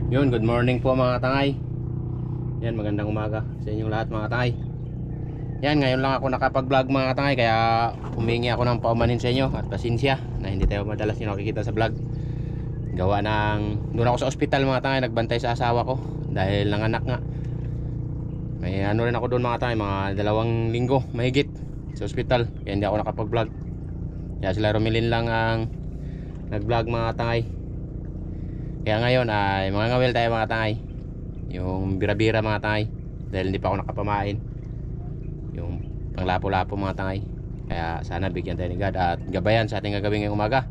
Yun, good morning po mga tangay. Yan, magandang umaga sa inyong lahat mga tangay. Yan, ngayon lang ako nakapag-vlog mga tangay, kaya humingi ako ng paumanin sa inyo at pasensya na hindi tayo madalas yung nakikita sa vlog. Gawa ng, doon ako sa ospital mga tangay, nagbantay sa asawa ko dahil nanganak nga. May ano rin ako doon mga tangay, mga 2 linggo mahigit sa ospital, kaya hindi ako nakapag-vlog. Kaya sila Romilin lang ang nag-vlog mga tangay. Kaya ngayon ay mga ngawil tayo mga tangay, yung bira-bira mga tangay, dahil hindi pa ako nakapamain, yung panglapo-lapo mga tangay. Kaya sana bigyan tayo ni God at gabayan sa ating gagawin ngayong umaga.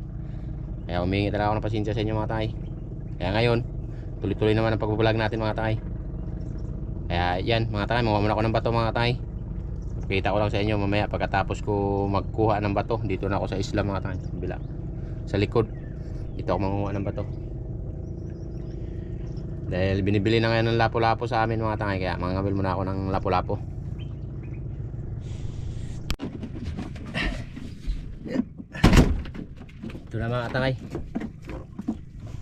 Kaya humingi talaga ako ng pasensya sa inyo mga tangay. Kaya ngayon tuloy-tuloy naman ang pag-vlog natin mga tangay. Kaya yan mga tangay, manguha muna ako ng bato mga tangay. Kita ko lang sa inyo mamaya pagkatapos ko magkuha ng bato. Dito na ako sa isla mga tangay, bila sa likod. Dito ako manguha ng bato dahil binibili na ngayon ng lapo-lapo sa amin mga tangay, kaya mangangabil muna ako ng lapo-lapo. Ito na mga tangay,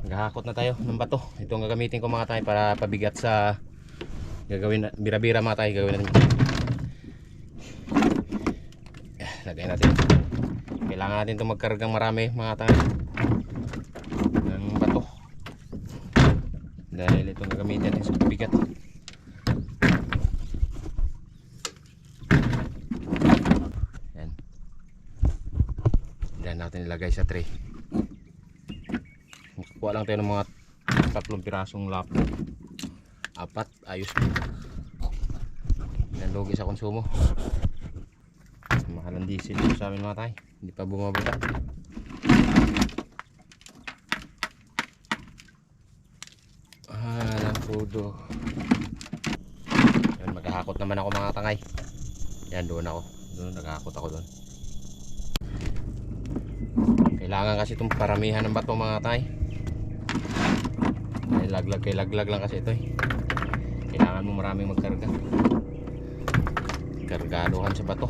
naghahakot na tayo ng bato. Ito ang gagamitin ko mga tangay para pabigat sa gagawin, bira-bira mga tangay, gagawin natin. Lagay natin, kailangan natin ito magkargang marami mga tangay ng bato, dahil itong gagamitin natin sa pabigat. Yan, yan natin ilagay sa tray. Kuha lang tayo ng mga 3 pirasong lapo, 4 ayos din. Yan, lugi sa konsumo. Mahal ang diesel dito sa amin mga tay, hindi pa bumababa. Lang pudo. Yan, maghahakot naman ako mga tangay. Yan, doon ako, doon naghahakot ako doon. Kailangan kasi itong paramihan ng bato mga tangay. Ay, laglag kay laglag lang kasi ito eh. Kailangan mo maraming magkarga, kargaduhan sa bato.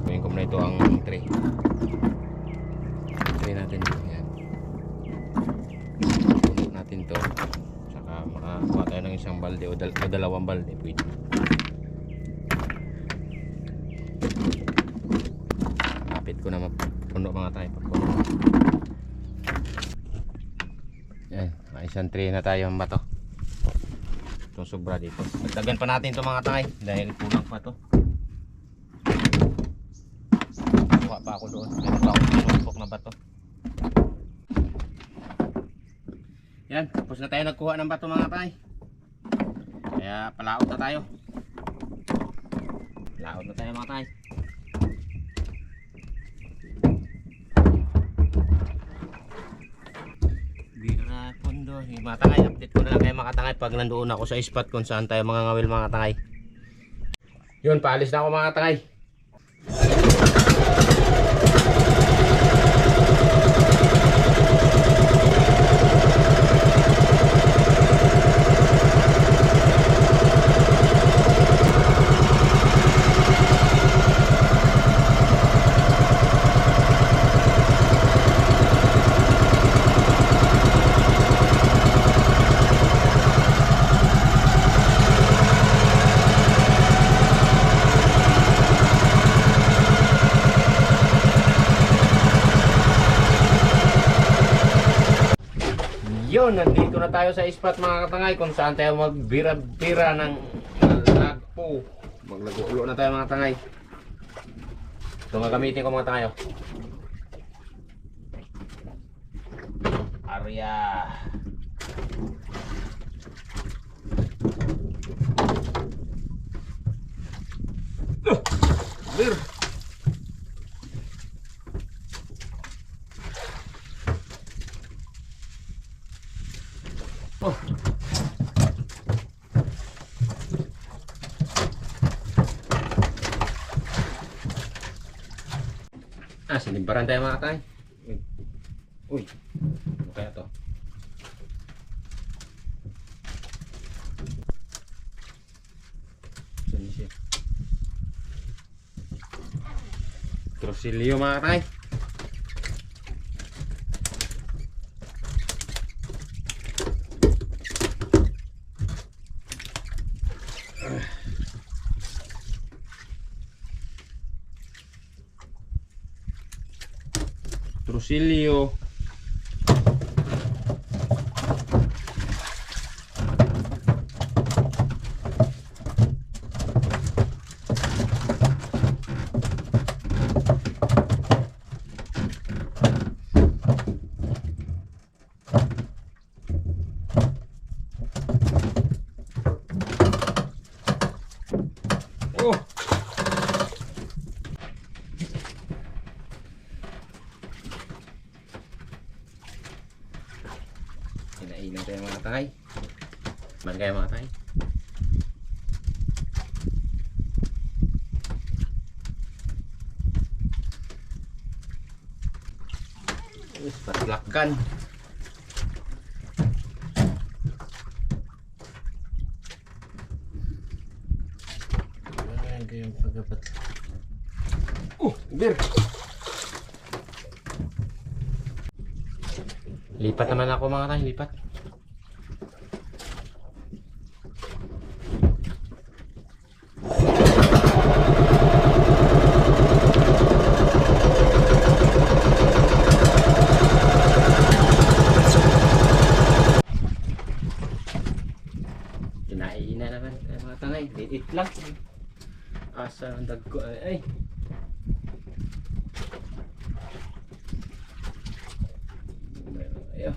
Gawin ko muna ito ang tray natin. Yan, puno natin to, saka makakuha tayo ng isang balde o 2 balde pwede. Kapit ko na mapuno mga tayo pag puno. Yan, may isang tray na tayo ng bato. Itong sobra dito, dagdagan pa natin ito mga tangay dahil kulang pa to. Kuha pa ako doon, meron pa akong sinumpok na bato. Yan, tapos na tayo nagkuha ng bato mga tangay, kaya palaot na tayo. Palaot na tayo mga tangay. Bira pondo mga tangay, update ko na lang kayo mga tangay pag nandoon ako sa spot kung saan tayo mga ngawil mga tangay. Yun, paalis na ako mga tangay. Yun, nandito na tayo sa spot mga katangay kung saan tayo magbira-bira ng lagpo. Maglago-ulo na tayo mga katangay. Ito nga gamitin ko mga katangay. Arya. Bir. Oh. Sinimbaran tayo mga katay. Uy. Ano kaya to? Saan siya? Trosilyo mga katay. kutsilyo. Oh. Kinainan tayo mga tay. Man kayo mga tay. Patlakan. Ayan kayong pagkapat. Bir. Lipat naman ako mga tay, lipat. Kinainan naman tayo mga tangay, liit lang. Asa ang dagko ay. Ayo.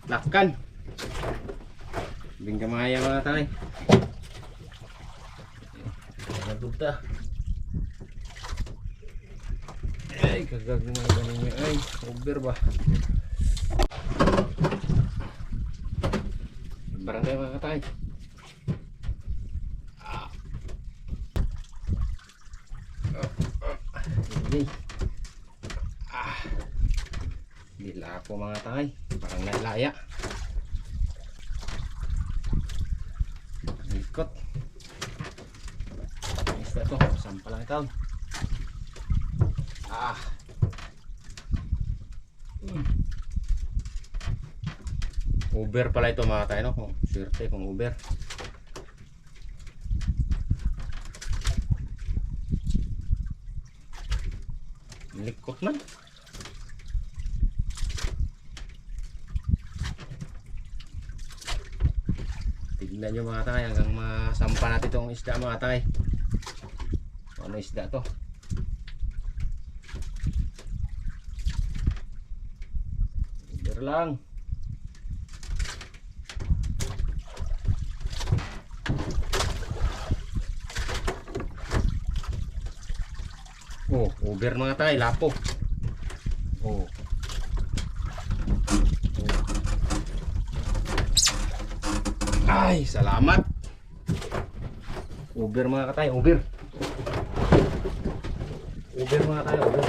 Lakan. Bing kamaya mga tangay. Nagdugta. Ay, kagag mga ganun niya. Ay, over ba? Barangay mga katay. Hindi. Dila po mga tay. Parang nalaya. Ikot. Isda to. Sampa lang ito. Uber pala ito mga tay, no? Swerte kung Uber. Likot man. Tignan nyo mga tay hanggang masampa natin itong isda mga tay. Ano isda to? Uber lang. Oh, Uber mga tay, lapo. Oh. Ay, salamat. Uber mga katay, Uber. Uber mga tay, Uber.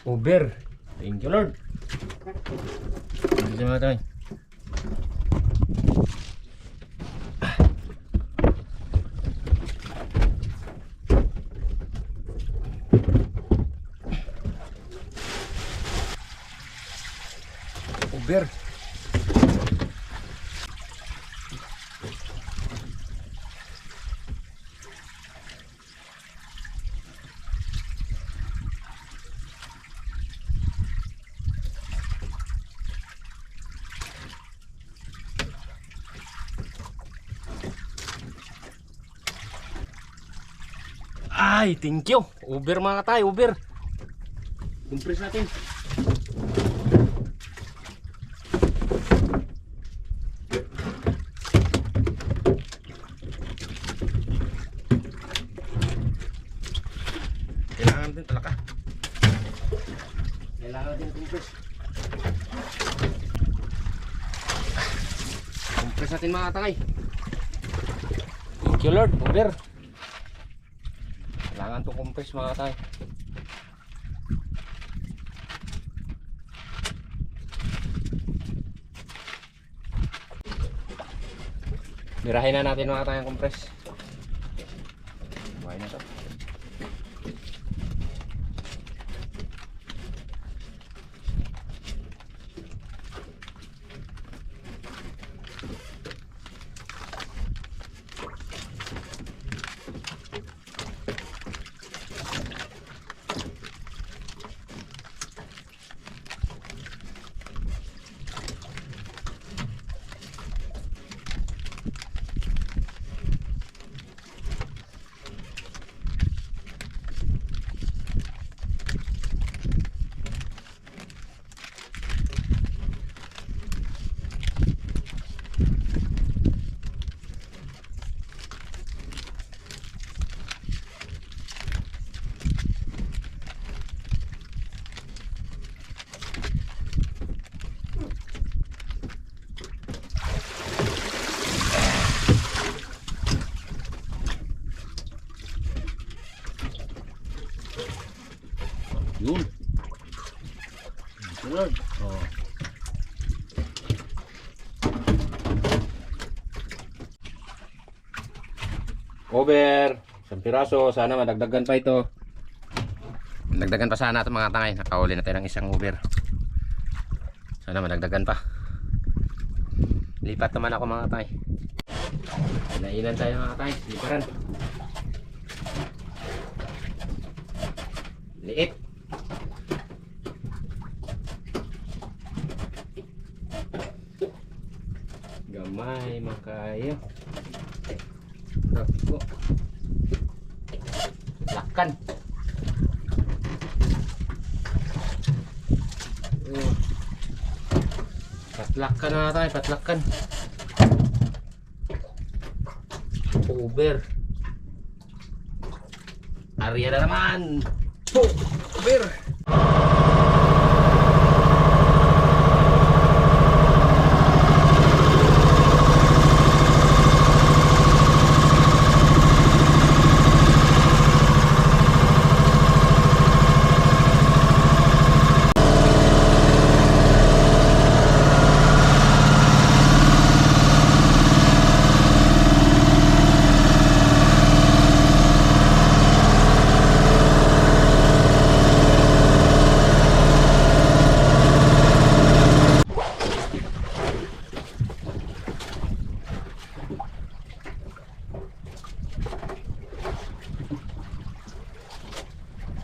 Uber. Thank you Lord. Thank you mga tay. Uber. Ay, thank you. Uber mga katay, Uber. Compress natin. Kailangan din talaka. Kailangan din compress. Compress natin mga katay. Thank you Lord, Uber. Kailangan to compress mga katay. Mirahin na natin mga katay ang compress. Buhay na to. Over. Isang piraso. Sana madagdagan pa ito. Madagdagan pa sana ito mga tangay. Nakahuli na tayo ng isang over. Sana madagdagan pa. Lipat naman ako mga tangay. Nailan tayo mga tangay. Liparan. Liit. Gamay makayo. Dako. Lakan. Patlakan na tayo, patlakan. Over. Area na naman. Over.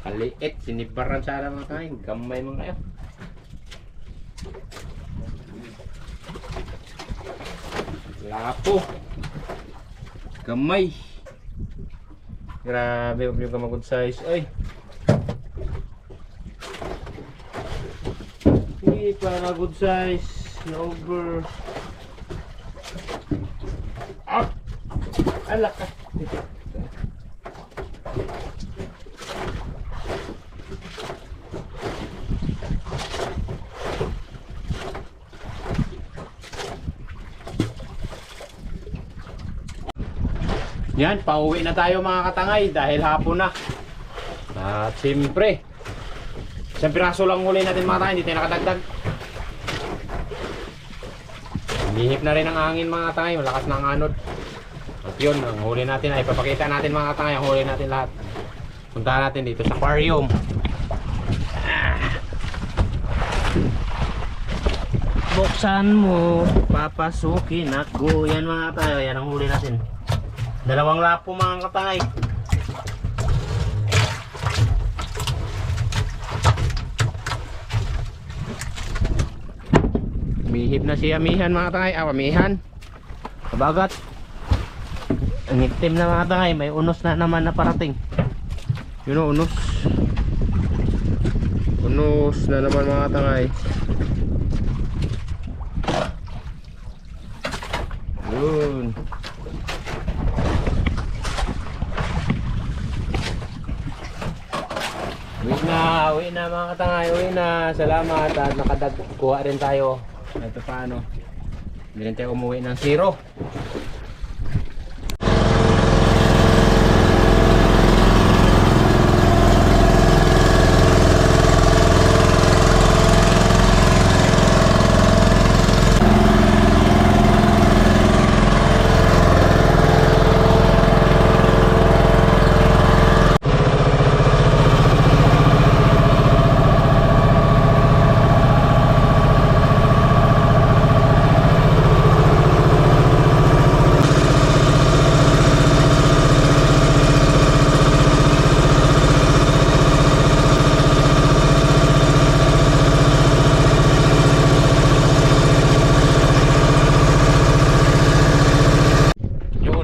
Kaliit, sinibaran sana mga kain. Gamay mga kayo. Lapo. Gamay. Grabe, huwag yung good size. Ay. Hindi pa good size. No over. Ah! Alak ka. Yan, pauwi na tayo mga katangay dahil hapon na. At siyempre, isang piraso lang huli natin mga katangay, hindi tayo nakadagdag. Lihip na rin ang hangin mga katangay, malakas na ang anod. At yun, ang huli natin ay papakita natin mga katangay, ang huli natin lahat. Puntahan natin dito sa aquarium. Buksan mo, papasukin ako. Yan mga katangay, yan ang huli natin. Dalawang lapo mga katangay. Mihip na si amihan mga katangay. Amihan. Kabagat. Ang itim na mga katangay. May unos na naman na parating. Yun o, unos. Unos na naman mga katangay. Yun. Uwi na mga katangay, uwi na. Salamat at nakadagkuha rin tayo. Ito paano. Hindi rin tayo umuwi ng zero.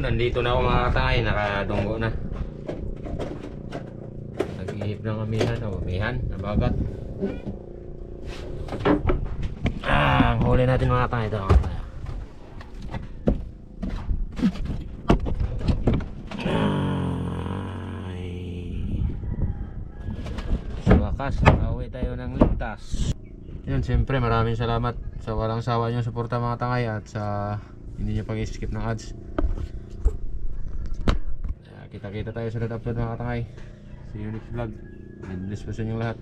Nandito na ako mga katangay, nakadunggo na. Nag-ihip ng amihan, amihan, nabagat. Ang huli natin mga katangay, ito mga katangay. Sa wakas, nakauwi tayo ng ligtas. Yan, siyempre maraming salamat sa walang sawa nyo suporta mga katangay at sa hindi nyo pag-skip ng ads. Kita-kita tayo sa upload mga katangay. See you next vlog. God bless po sa inyong lahat.